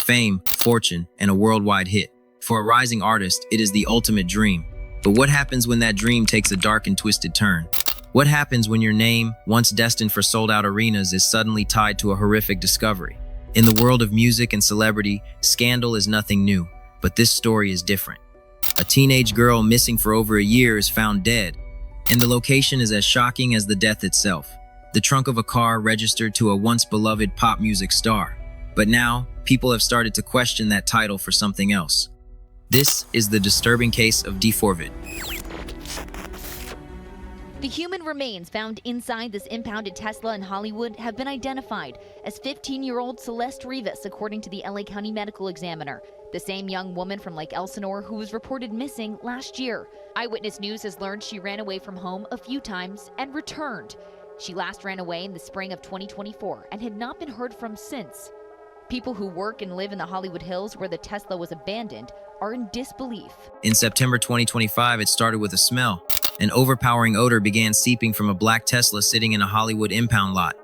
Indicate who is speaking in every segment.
Speaker 1: fame, fortune, and a worldwide hit. For a rising artist, it is the ultimate dream. But what happens when that dream takes a dark and twisted turn? What happens when your name, once destined for sold-out arenas, is suddenly tied to a horrific discovery? In the world of music and celebrity, scandal is nothing new, but this story is different. A teenage girl missing for over a year is found dead, and the location is as shocking as the death itself. The trunk of a car registered to a once beloved pop music star. But now, people have started to question that title for something else. This is the disturbing case of D4vd.
Speaker 2: The human remains found inside this impounded Tesla in Hollywood have been identified as 15-year-old Celeste Rivas, according to the LA County Medical Examiner, the same young woman from Lake Elsinore who was reported missing last year. Eyewitness News has learned she ran away from home a few times and returned. She last ran away in the spring of 2024 and had not been heard from since. People who work and live in the Hollywood Hills where the Tesla was abandoned are in disbelief.
Speaker 1: In September 2025, it started with a smell. An overpowering odor began seeping from a black Tesla sitting in a Hollywood impound lot.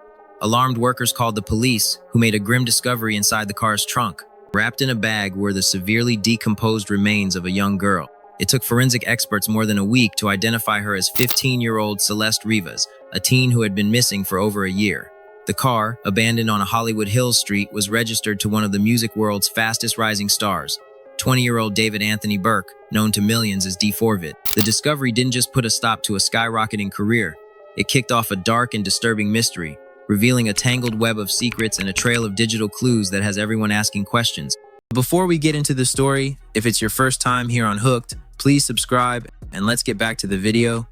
Speaker 1: Alarmed workers called the police, who made a grim discovery inside the car's trunk. Wrapped in a bag were the severely decomposed remains of a young girl. It took forensic experts more than a week to identify her as 15-year-old Celeste Rivas, a teen who had been missing for over a year. The car, abandoned on a Hollywood Hills street, was registered to one of the music world's fastest rising stars, 20-year-old David Anthony Burke, known to millions as D4vd. The discovery didn't just put a stop to a skyrocketing career. It kicked off a dark and disturbing mystery, revealing a tangled web of secrets and a trail of digital clues that has everyone asking questions. Before we get into the story, if it's your first time here on Hooked, please subscribe and let's get back to the video.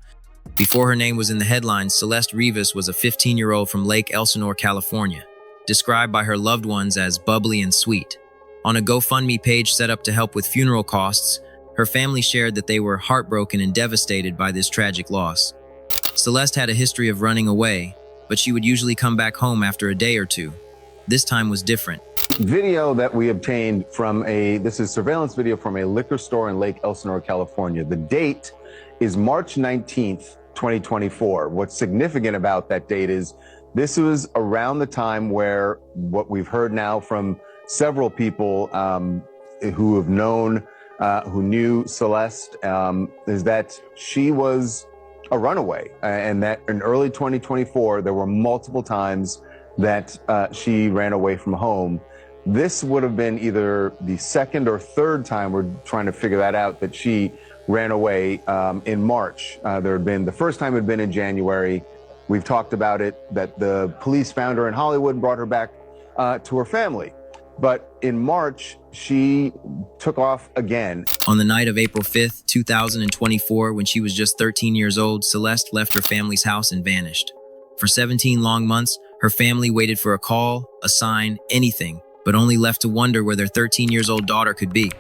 Speaker 1: Before her name was in the headlines, Celeste Rivas was a 15-year-old from Lake Elsinore, California, described by her loved ones as bubbly and sweet. On a GoFundMe page set up to help with funeral costs, her family shared that they were heartbroken and devastated by this tragic loss. Celeste had a history of running away, but she would usually come back home after a day or two. This time was different.
Speaker 3: Video that we obtained from this is surveillance video from a liquor store in Lake Elsinore, California. The date is March 19th, 2024. What's significant about that date is this was around the time where what we've heard now from several people who have known, who knew Celeste, is that she was a runaway, and that in early 2024, there were multiple times that she ran away from home. This would have been either the second or third time, we're trying to figure that out, that she ran away in March. The first time had been in January. We've talked about it, that the police found her in Hollywood and brought her back to her family. But in March, she took off again.
Speaker 1: On the night of April 5th, 2024, when she was just 13 years old, Celeste left her family's house and vanished. For 17 long months, her family waited for a call, a sign, anything, but only left to wonder where their 13-year-old daughter could be.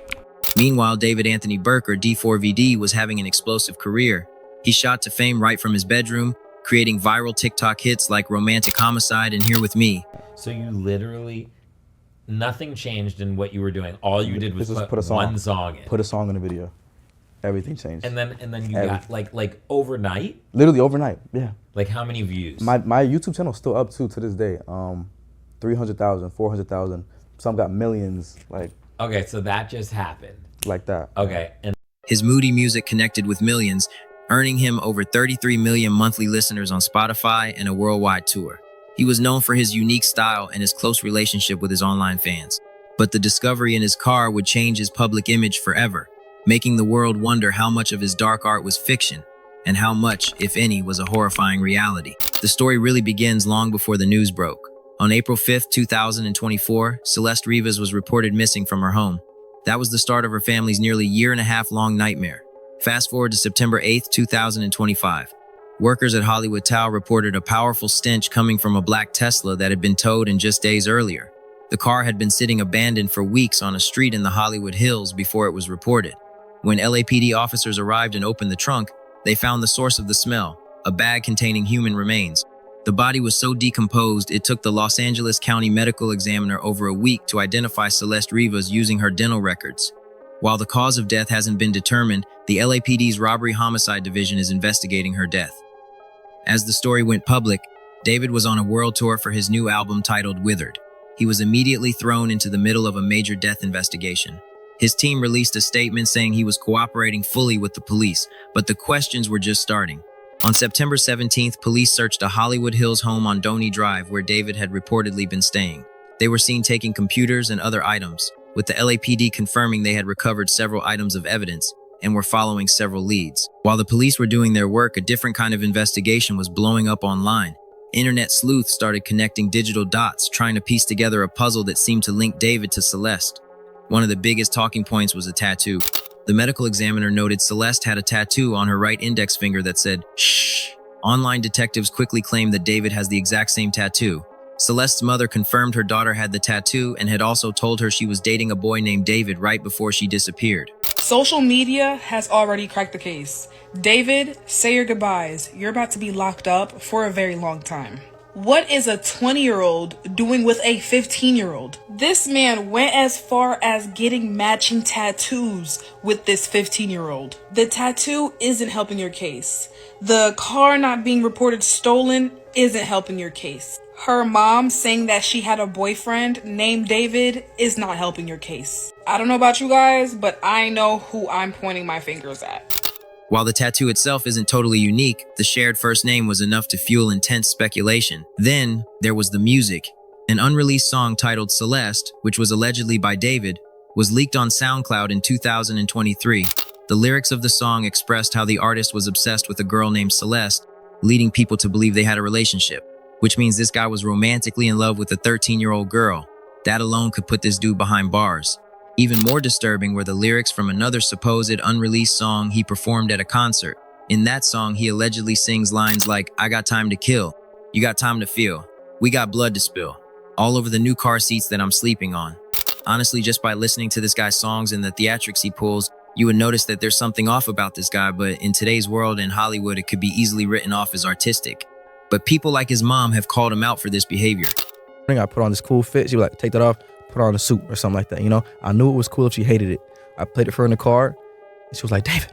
Speaker 1: Meanwhile, David Anthony Burke, or D4vd, was having an explosive career. He shot to fame right from his bedroom, creating viral TikTok hits like Romantic Homicide and Here With Me.
Speaker 4: So you literally... Nothing changed in what you were doing. All you did was put
Speaker 5: a song,
Speaker 4: one song in.
Speaker 5: Put a song in the video. Everything changed.
Speaker 4: And then you got like overnight?
Speaker 5: Literally overnight, yeah.
Speaker 4: Like how many views?
Speaker 5: My YouTube channel's still up too to this day. 300,000, 400,000. Some got millions, like.
Speaker 4: Okay, so that just happened.
Speaker 5: Like that.
Speaker 4: Okay. And
Speaker 1: his moody music connected with millions, earning him over 33 million monthly listeners on Spotify and a worldwide tour. He was known for his unique style and his close relationship with his online fans. But the discovery in his car would change his public image forever, making the world wonder how much of his dark art was fiction and how much, if any, was a horrifying reality. The story really begins long before the news broke. On April 5th, 2024, Celeste Rivas was reported missing from her home. That was the start of her family's nearly year-and-a-half-long nightmare. Fast forward to September 8th, 2025. Workers at Hollywood Tower reported a powerful stench coming from a black Tesla that had been towed in just days earlier. The car had been sitting abandoned for weeks on a street in the Hollywood Hills before it was reported. When LAPD officers arrived and opened the trunk, they found the source of the smell, a bag containing human remains. The body was so decomposed, it took the Los Angeles County Medical Examiner over a week to identify Celeste Rivas using her dental records. While the cause of death hasn't been determined, the LAPD's Robbery Homicide Division is investigating her death. As the story went public, David was on a world tour for his new album titled Withered. he was immediately thrown into the middle of a major death investigation. His team released a statement saying he was cooperating fully with the police, but the questions were just starting. On September 17th, police searched a Hollywood Hills home on Doney Drive where David had reportedly been staying. They were seen taking computers and other items, with the LAPD confirming they had recovered several items of evidence and were following several leads. While the police were doing their work, a different kind of investigation was blowing up online. Internet sleuths started connecting digital dots, trying to piece together a puzzle that seemed to link David to Celeste. One of the biggest talking points was a tattoo. The medical examiner noted Celeste had a tattoo on her right index finger that said, "Shh." Online detectives quickly claimed that David has the exact same tattoo. Celeste's mother confirmed her daughter had the tattoo and had also told her she was dating a boy named David right before she disappeared.
Speaker 6: Social media has already cracked the case. David, say your goodbyes. You're about to be locked up for a very long time. What is a 20-year-old doing with a 15-year-old? This man went as far as getting matching tattoos with this 15-year-old. The tattoo isn't helping your case. The car not being reported stolen isn't helping your case. Her mom saying that she had a boyfriend named David is not helping your case. I don't know about you guys, but I know who I'm pointing my fingers at.
Speaker 1: While the tattoo itself isn't totally unique, the shared first name was enough to fuel intense speculation. Then, there was the music. An unreleased song titled Celeste, which was allegedly by David, was leaked on SoundCloud in 2023. The lyrics of the song expressed how the artist was obsessed with a girl named Celeste, leading people to believe they had a relationship, which means this guy was romantically in love with a 13-year-old girl. That alone could put this dude behind bars. Even more disturbing were the lyrics from another supposed unreleased song he performed at a concert. In that song, he allegedly sings lines like, "I got time to kill, you got time to feel, we got blood to spill, all over the new car seats that I'm sleeping on." Honestly, just by listening to this guy's songs and the theatrics he pulls, you would notice that there's something off about this guy, but in today's world in Hollywood, it could be easily written off as artistic. But people like his mom have called him out for this behavior.
Speaker 5: I put on this cool fit. She was like, take that off, put on a suit or something like that. You know, I knew it was cool if she hated it. I played it for her in the car, and she was like, "David,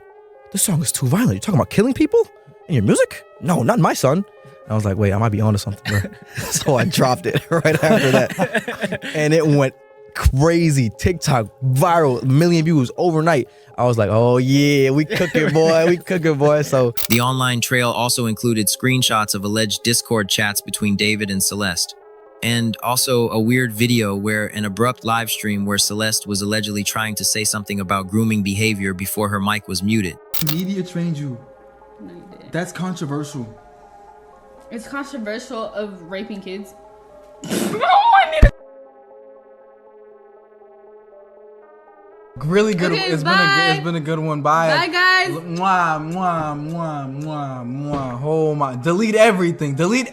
Speaker 5: this song is too violent. You're talking about killing people in your music? No, not my son." And I was like, wait, I might be onto something, bro. So I dropped it right after that. And it went crazy. TikTok, viral, 1 million views overnight. I was like, oh yeah, we cooking, boy. We cooking, boy. So
Speaker 1: the online trail also included screenshots of alleged Discord chats between David and Celeste. And also a weird video where an abrupt live stream where Celeste was allegedly trying to say something about grooming behavior before her mic was muted.
Speaker 7: Media trained you.
Speaker 8: No, you didn't.
Speaker 7: That's controversial.
Speaker 8: It's controversial of raping kids.
Speaker 7: Really good.
Speaker 8: Okay,
Speaker 7: It's been a good one. Bye.
Speaker 8: Bye, guys.
Speaker 7: Mwah, mwah, mwah, mwah, mwah. Oh my. Delete everything. Delete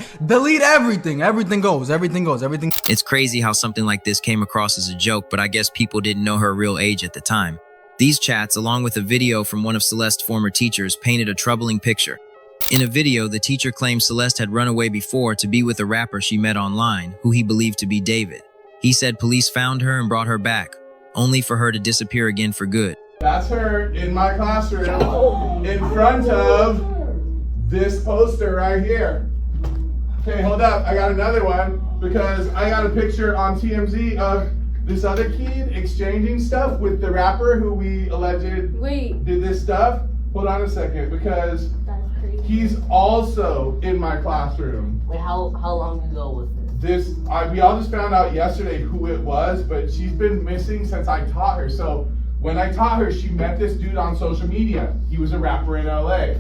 Speaker 7: everything. Everything goes.
Speaker 1: It's crazy how something like this came across as a joke, but I guess people didn't know her real age at the time. These chats, along with a video from one of Celeste's former teachers, painted a troubling picture. In a video, the teacher claimed Celeste had run away before to be with a rapper she met online, who he believed to be David. He said police found her and brought her back, only for her to disappear again for good.
Speaker 9: That's her in my classroom in front of this poster right here. Okay, hold up. I got another one because I got a picture on TMZ of this other kid exchanging stuff with the rapper who we alleged did this stuff. Hold on a second, because he's also in my classroom.
Speaker 10: Wait, how long ago was this?
Speaker 9: We all just found out yesterday who it was, but she's been missing since I taught her. So when I taught her, she met this dude on social media. He was a rapper in LA.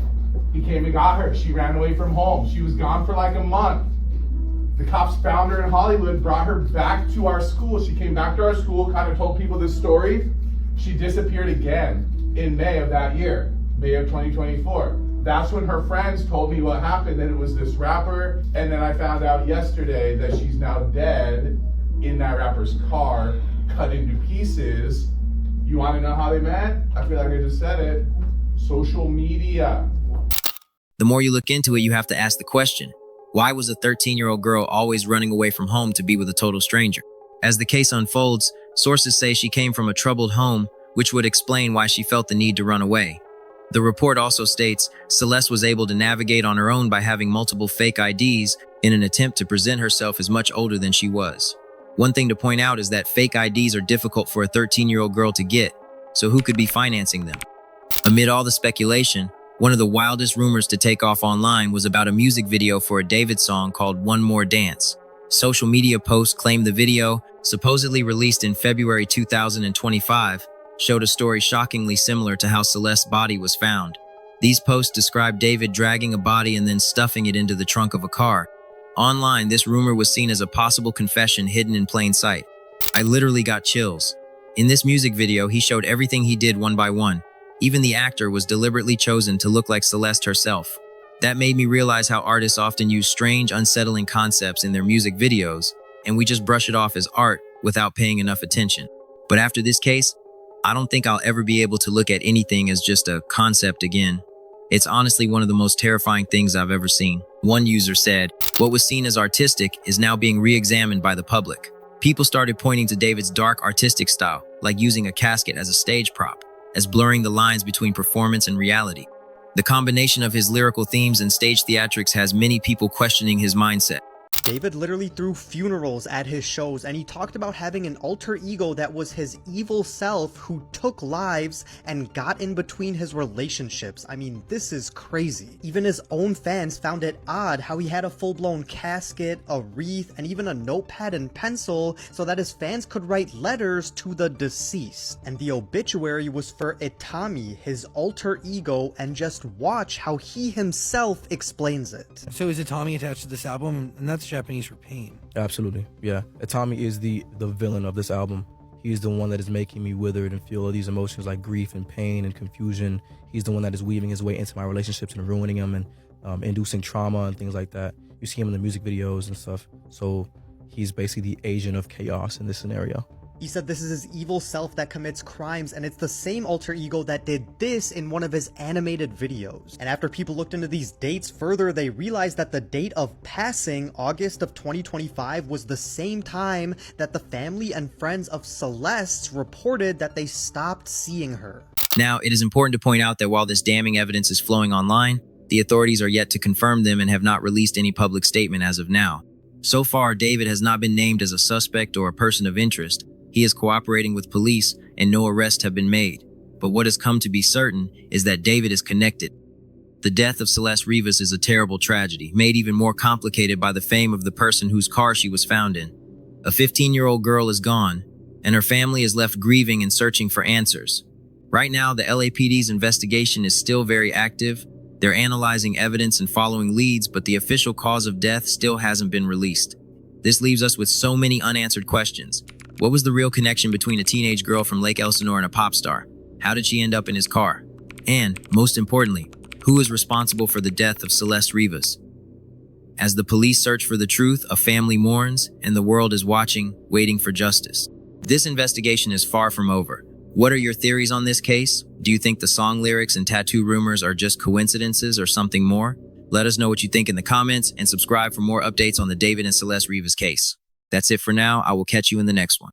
Speaker 9: He came and got her. She ran away from home. She was gone for like a month. The cops found her in Hollywood, brought her back to our school. She came back to our school, kind of told people this story. She disappeared again in May of that year, May of 2024. That's when her friends told me what happened, that it was this rapper, and then I found out yesterday that she's now dead in that rapper's car, cut into pieces. You want to know how they met? I feel like I just said it. Social media.
Speaker 1: The more you look into it, you have to ask the question, why was a 13-year-old girl always running away from home to be with a total stranger? As the case unfolds, sources say she came from a troubled home, which would explain why she felt the need to run away. The report also states Celeste was able to navigate on her own by having multiple fake IDs in an attempt to present herself as much older than she was. One thing to point out is that fake IDs are difficult for a 13-year-old girl to get, so who could be financing them? Amid all the speculation, one of the wildest rumors to take off online was about a music video for a David song called One More Dance. Social media posts claimed the video, supposedly released in February 2025, showed a story shockingly similar to how Celeste's body was found. These posts described David dragging a body and then stuffing it into the trunk of a car. Online, this rumor was seen as a possible confession hidden in plain sight. I literally got chills. In this music video, he showed everything he did one by one. Even the actor was deliberately chosen to look like Celeste herself. That made me realize how artists often use strange, unsettling concepts in their music videos, and we just brush it off as art without paying enough attention. But after this case, I don't think I'll ever be able to look at anything as just a concept again. It's honestly one of the most terrifying things I've ever seen. One user said, "What was seen as artistic is now being re-examined by the public." People started pointing to David's dark artistic style, like using a casket as a stage prop, as blurring the lines between performance and reality. The combination of his lyrical themes and stage theatrics has many people questioning his mindset.
Speaker 11: David literally threw funerals at his shows, and he talked about having an alter ego that was his evil self who took lives and got in between his relationships. I mean, this is crazy. Even his own fans found it odd how he had a full-blown casket, a wreath, and even a notepad and pencil so that his fans could write letters to the deceased. And the obituary was for Itami, his alter ego, and just watch how he himself explains it.
Speaker 12: So is Itami attached to this album? And that's Japanese for pain.
Speaker 5: Absolutely, yeah. Itami is the villain of this album. He's the one that is making me withered and feel all these emotions like grief and pain and confusion. He's the one that is weaving his way into my relationships and ruining them and inducing trauma and things like that. You see him in the music videos and stuff. So he's basically the agent of chaos in this scenario.
Speaker 11: He said this is his evil self that commits crimes, and it's the same alter ego that did this in one of his animated videos. And after people looked into these dates further, they realized that the date of passing, August of 2025, was the same time that the family and friends of Celeste reported that they stopped seeing her.
Speaker 1: Now, it is important to point out that while this damning evidence is flowing online, the authorities are yet to confirm them and have not released any public statement as of now. So far, David has not been named as a suspect or a person of interest. He is cooperating with police and no arrests have been made. But what has come to be certain is that David is connected. The death of Celeste Rivas is a terrible tragedy, made even more complicated by the fame of the person whose car she was found in. A 15-year-old girl is gone, and her family is left grieving and searching for answers. Right now, the LAPD's investigation is still very active. They're analyzing evidence and following leads, but the official cause of death still hasn't been released. This leaves us with so many unanswered questions. What was the real connection between a teenage girl from Lake Elsinore and a pop star? How did she end up in his car? And, most importantly, who is responsible for the death of Celeste Rivas? As the police search for the truth, a family mourns, and the world is watching, waiting for justice. This investigation is far from over. What are your theories on this case? Do you think the song lyrics and tattoo rumors are just coincidences or something more? Let us know what you think in the comments and subscribe for more updates on the David and Celeste Rivas case. That's it for now. I will catch you in the next one.